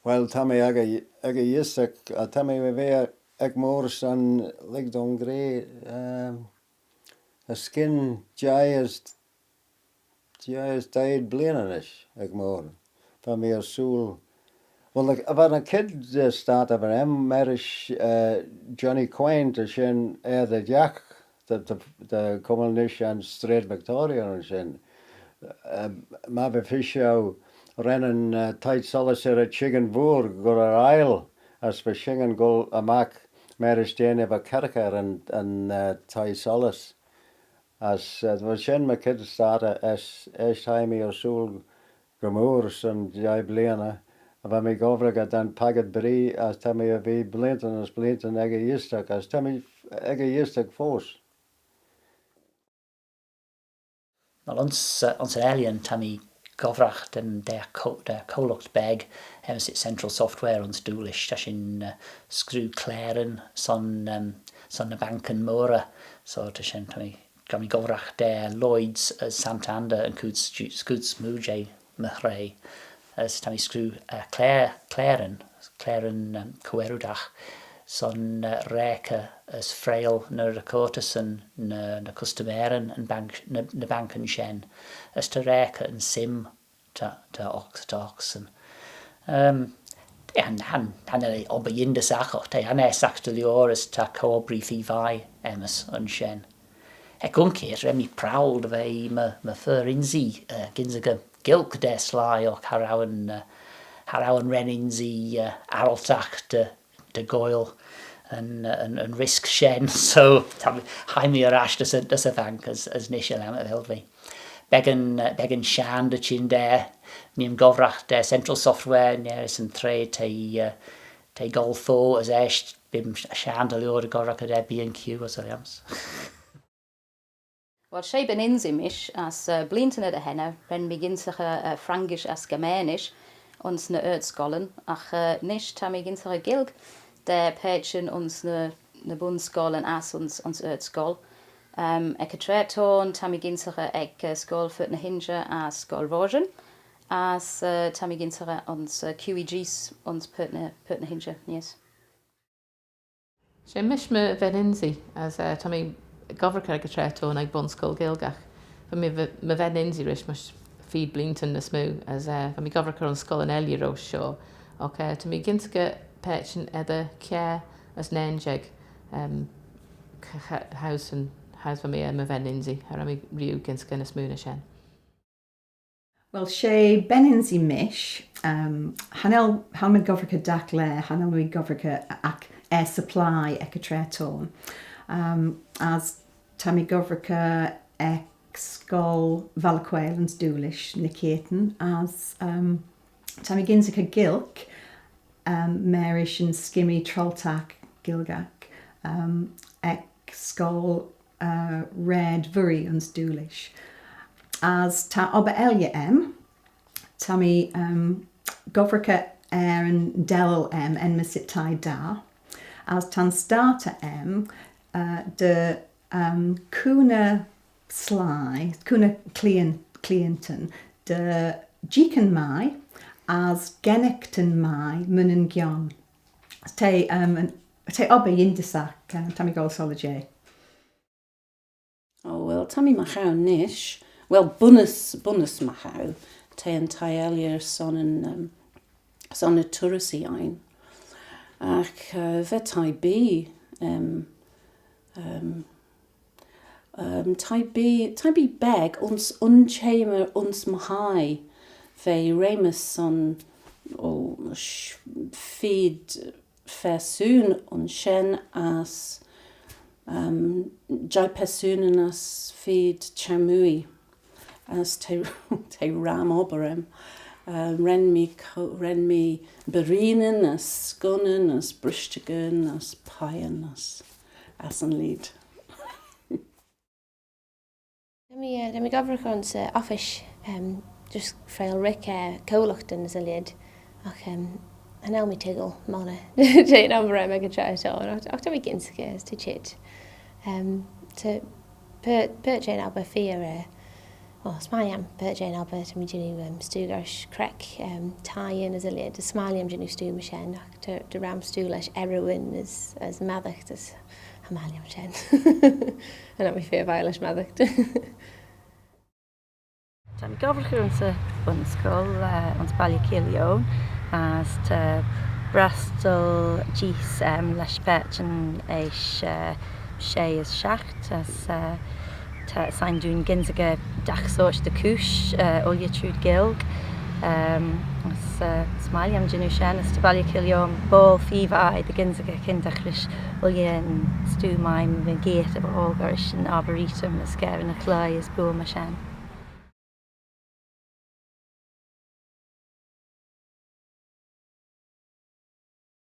Well, Tammy ag yisek, Tammy we ag more son like don grey, a skin giant died blinish ag more. Van me a soul. Well, like when a kid started with him, marish Johnny Quain to shin the Jack, the Communish and Straight Victoria and shin. Mabbe Fischow rennen tight solace a chicken boer go a aisle as we shingen go a mac marish dane of a kerker and tight solace. As we shin my kids started as time or soul gemoers and jai blena. Van mij overige dan paget brie as Tammy a vi blinten as blinten ege jistak as Tammy ege jistak fos. Wel, ons alien Tammy gofrach den der colocht bag sit central software ons doelish dat in screw claren son na banken mora so dat in Tammy gami gofrach der Lloyds as Santander and scoots mujay mehray as Tammy screw claren coerudach son reka as frail na recortes and na customeren and na banken shen as to reka and sim to ox and han obeyin de sacho te han sachtelior as ta coobri fi vai emas and shen ek unkeer remi proud of a ma fur inzi ginziga gilk de sly or harawan reninzi araltach de goil and risk shen so haimi arash das a bank as nishal am helvi began shan de chin there nim govrach de central software near some trade te golfo as echt bim shan de lord govrach de B&Q as aliams. Wel, sé ben inzimish as blinten de henne ben begin zich Frankisch as Germanisch ons na Erdskollen ach nish ta begin zich gilg de pechen ons na bundskollen as ons Erdskol ek treton ta begin zich ek skol fut na hinge as skol rogen as ta begin zich ons QEGs ons put na hinge yes. Sé mish me veninzi as ta me Goverker getreto ag bonscoil gilgach. Fa mi veninzi rish mas feed blinten na smoo as fa mi goverker on scol an eliro show. Okay, to mi ginske pechen edda care as nenjeg house fa mi veninzi har mi riu ginske na smoo na shen. Well, sé beninzi mish hanel mi goverker dakle hanel mi goverker ac air supply ekatreton. As Tammy Govrika Skol Valaquelans Doolish Nikaten as Tammy Ginzika Gilk Marish and Skimmy Trolltak Gilgak Skol Red Vuri uns Doolish as Ta Oba Elia M Tammy Govrika and Del M and Misitai Da as Tan Starter M de Kuna Sly, Kuna Clienton, de Jiken Mai, as Genecton Mai, Munen Gyon. Te obe Indisak, Tammy Golsolage. Oh, well, Tammy Machau Nish, well, Bunus Machau, te and Taelier son a Turasi ein. Ach, vetai B, Tai be beg ons unchamer ons mahai ve remus son feed fersoon on shen as jai persoon as feed chamui as te ram oberem ren me berinen as skunnen as bristigen as paien as an lead. Demi gofrach ons office just frail Rick colochtan as a lid ach anel mi tiggle mana te number me try so ach to begin to chit to per Jane Alba fear O, smaliam, Jane Albert, mi dyn stúgars crec taien as a lid. Smaliam dyn stú myshen, ac dy ram stú leis erwin as maddacht as hamaliam chen. Yna mi ffeir fai leis maddacht. Tam gofrch ons bunschool, ons Ballycillion, as te Bristol G's leis bet yn eich sé as schacht, as te sain dwi'n gynsige dachsoch de cwsh, olje trwyd gilg. As smali am dyn sien, as te Ballycillion, bol ffifau, de gynsige cyndachlis olje yn stw maim fy geit efo olgarish yn Arboretum, as gerin y clai as bwm a sien.